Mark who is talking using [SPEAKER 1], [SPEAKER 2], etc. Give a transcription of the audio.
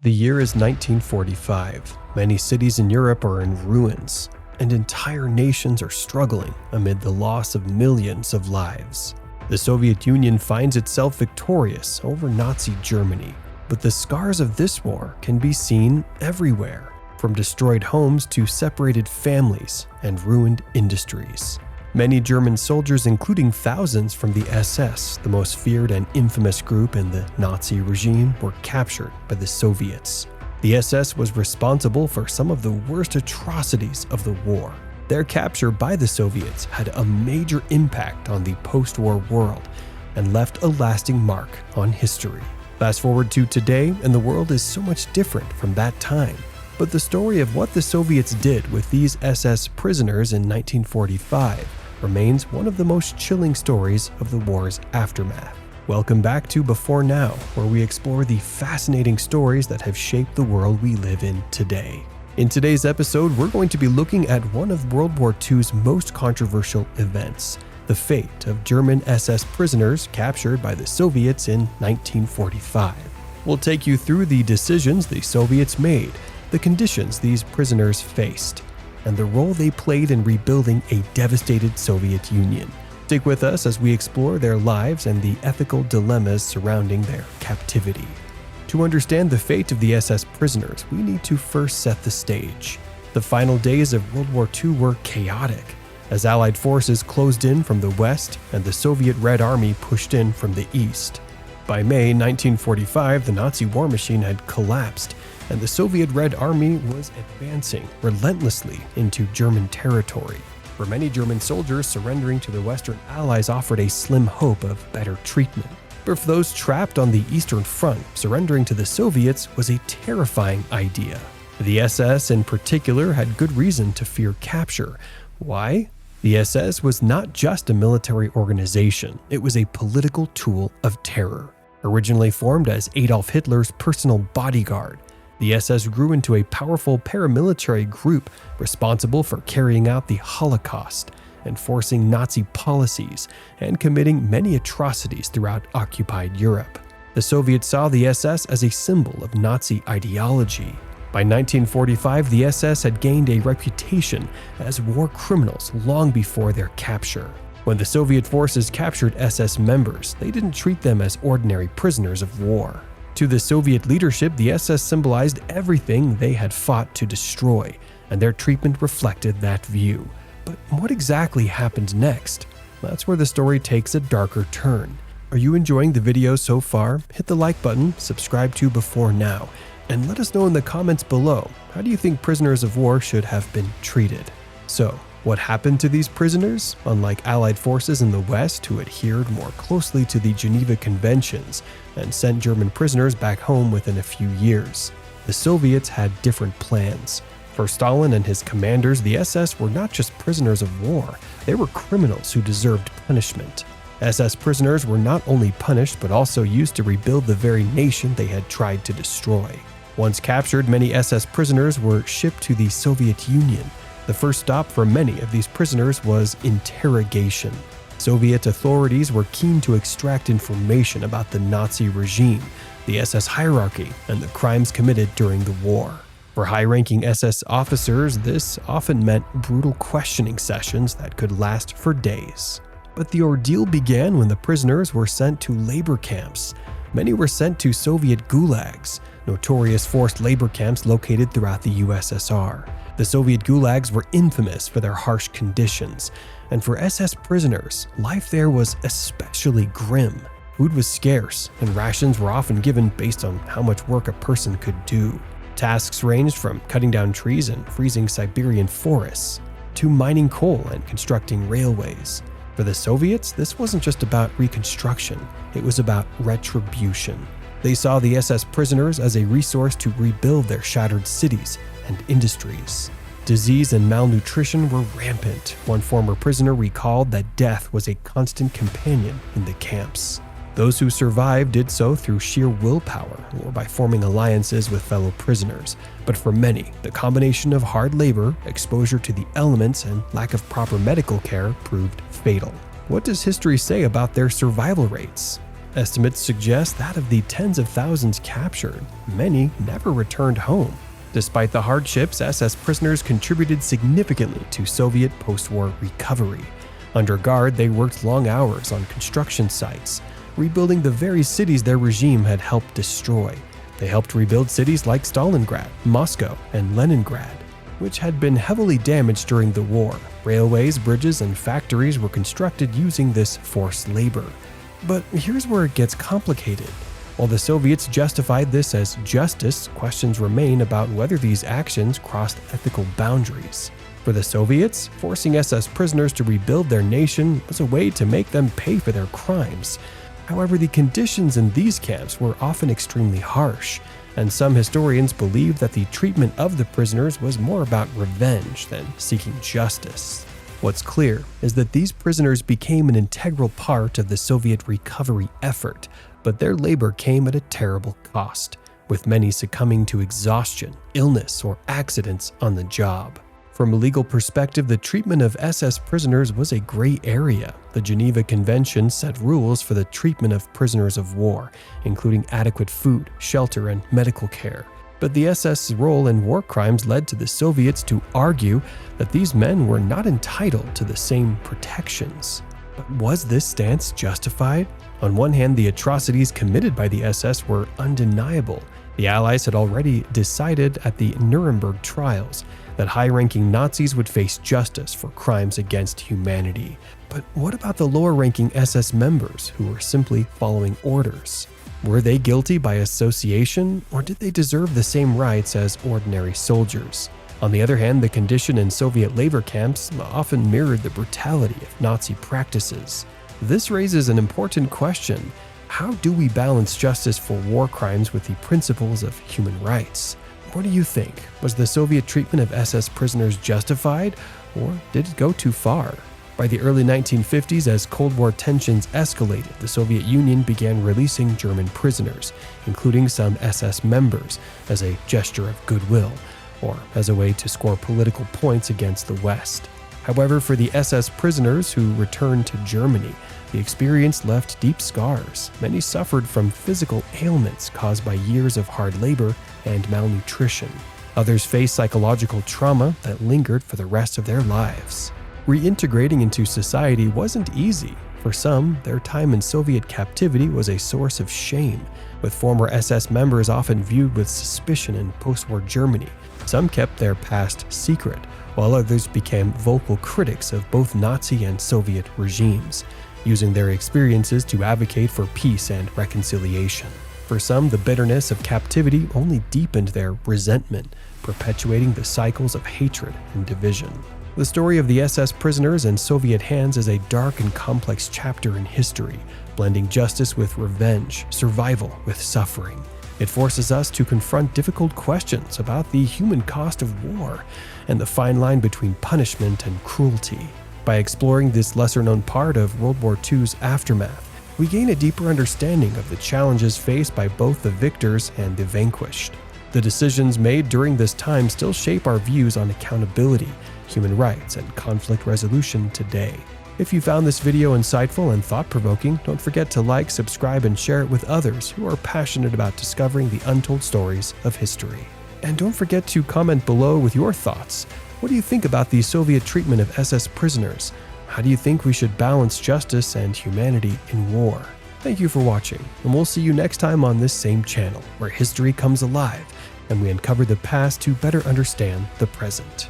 [SPEAKER 1] The year is 1945. Many cities in Europe are in ruins, and entire nations are struggling amid the loss of millions of lives. The Soviet Union finds itself victorious over Nazi Germany, but the scars of this war can be seen everywhere, from destroyed homes to separated families and ruined industries. Many German soldiers, including thousands from the SS, the most feared and infamous group in the Nazi regime, were captured by the Soviets. The SS was responsible for some of the worst atrocities of the war. Their capture by the Soviets had a major impact on the post-war world and left a lasting mark on history. Fast forward to today, and the world is so much different from that time. But the story of what the Soviets did with these SS prisoners in 1945 remains one of the most chilling stories of the war's aftermath. Welcome back to Before Now, where we explore the fascinating stories that have shaped the world we live in today. In today's episode, we're going to be looking at one of World War II's most controversial events, the fate of German SS prisoners captured by the Soviets in 1945. We'll take you through the decisions the Soviets made, the conditions these prisoners faced, and the role they played in rebuilding a devastated Soviet Union. Stick with us as we explore their lives and the ethical dilemmas surrounding their captivity. To understand the fate of the SS prisoners, we need to first set the stage. The final days of World War II were chaotic, as Allied forces closed in from the west and the Soviet Red Army pushed in from the east. By May 1945, the Nazi war machine had collapsed, and the Soviet Red Army was advancing relentlessly into German territory. For many German soldiers, surrendering to the Western Allies offered a slim hope of better treatment. But for those trapped on the Eastern Front, surrendering to the Soviets was a terrifying idea. The SS in particular had good reason to fear capture. Why? The SS was not just a military organization, it was a political tool of terror. Originally formed as Adolf Hitler's personal bodyguard, the SS grew into a powerful paramilitary group responsible for carrying out the Holocaust, enforcing Nazi policies, and committing many atrocities throughout occupied Europe. The Soviets saw the SS as a symbol of Nazi ideology. By 1945, the SS had gained a reputation as war criminals long before their capture. When the Soviet forces captured SS members, they didn't treat them as ordinary prisoners of war. To the Soviet leadership, the SS symbolized everything they had fought to destroy, and their treatment reflected that view. But what exactly happened next? That's where the story takes a darker turn. Are you enjoying the video so far? Hit the like button, subscribe to Before Now, and let us know in the comments below, how do you think prisoners of war should have been treated? So, what happened to these prisoners? Unlike Allied forces in the West, who adhered more closely to the Geneva Conventions and sent German prisoners back home within a few years, the Soviets had different plans. For Stalin and his commanders, the SS were not just prisoners of war, they were criminals who deserved punishment. SS prisoners were not only punished but also used to rebuild the very nation they had tried to destroy. Once captured, many SS prisoners were shipped to the Soviet Union. The first stop for many of these prisoners was interrogation. Soviet authorities were keen to extract information about the Nazi regime, the SS hierarchy, and the crimes committed during the war. For high-ranking SS officers, this often meant brutal questioning sessions that could last for days. But the ordeal began when the prisoners were sent to labor camps. Many were sent to Soviet gulags, notorious forced labor camps located throughout the USSR. The Soviet gulags were infamous for their harsh conditions, and for SS prisoners, life there was especially grim. Food was scarce, and rations were often given based on how much work a person could do. Tasks ranged from cutting down trees and freezing Siberian forests, to mining coal and constructing railways. For the Soviets, this wasn't just about reconstruction, it was about retribution. They saw the SS prisoners as a resource to rebuild their shattered cities and industries. Disease and malnutrition were rampant. One former prisoner recalled that death was a constant companion in the camps. Those who survived did so through sheer willpower or by forming alliances with fellow prisoners. But for many, the combination of hard labor, exposure to the elements, and lack of proper medical care proved fatal. What does history say about their survival rates? Estimates suggest that of the tens of thousands captured, many never returned home. Despite the hardships, SS prisoners contributed significantly to Soviet post-war recovery. Under guard, they worked long hours on construction sites, rebuilding the very cities their regime had helped destroy. They helped rebuild cities like Stalingrad, Moscow, and Leningrad, which had been heavily damaged during the war. Railways, bridges, and factories were constructed using this forced labor. But here's where it gets complicated. While the Soviets justified this as justice, questions remain about whether these actions crossed ethical boundaries. For the Soviets, forcing SS prisoners to rebuild their nation was a way to make them pay for their crimes. However, the conditions in these camps were often extremely harsh, and some historians believe that the treatment of the prisoners was more about revenge than seeking justice. What's clear is that these prisoners became an integral part of the Soviet recovery effort, but their labor came at a terrible cost, with many succumbing to exhaustion, illness, or accidents on the job. From a legal perspective, the treatment of SS prisoners was a gray area. The Geneva Convention set rules for the treatment of prisoners of war, including adequate food, shelter, and medical care. But the SS' role in war crimes led to the Soviets to argue that these men were not entitled to the same protections. But was this stance justified? On one hand, the atrocities committed by the SS were undeniable. The Allies had already decided at the Nuremberg trials that high-ranking Nazis would face justice for crimes against humanity. But what about the lower-ranking SS members who were simply following orders? Were they guilty by association, or did they deserve the same rights as ordinary soldiers? On the other hand, the condition in Soviet labor camps often mirrored the brutality of Nazi practices. This raises an important question. How do we balance justice for war crimes with the principles of human rights? What do you think? Was the Soviet treatment of SS prisoners justified, or did it go too far? By the early 1950s, as Cold War tensions escalated, the Soviet Union began releasing German prisoners, including some SS members, as a gesture of goodwill, or as a way to score political points against the West. However, for the SS prisoners who returned to Germany, the experience left deep scars. Many suffered from physical ailments caused by years of hard labor and malnutrition. Others faced psychological trauma that lingered for the rest of their lives. Reintegrating into society wasn't easy. For some, their time in Soviet captivity was a source of shame, with former SS members often viewed with suspicion in post-war Germany. Some kept their past secret, while others became vocal critics of both Nazi and Soviet regimes, using their experiences to advocate for peace and reconciliation. For some, the bitterness of captivity only deepened their resentment, perpetuating the cycles of hatred and division. The story of the SS prisoners in Soviet hands is a dark and complex chapter in history, blending justice with revenge, survival with suffering. It forces us to confront difficult questions about the human cost of war and the fine line between punishment and cruelty. By exploring this lesser-known part of World War II's aftermath, we gain a deeper understanding of the challenges faced by both the victors and the vanquished. The decisions made during this time still shape our views on accountability, human rights, and conflict resolution today. If you found this video insightful and thought-provoking, don't forget to like, subscribe, and share it with others who are passionate about discovering the untold stories of history. And don't forget to comment below with your thoughts. What do you think about the Soviet treatment of SS prisoners? How do you think we should balance justice and humanity in war? Thank you for watching, and we'll see you next time on this same channel, where history comes alive and we uncover the past to better understand the present.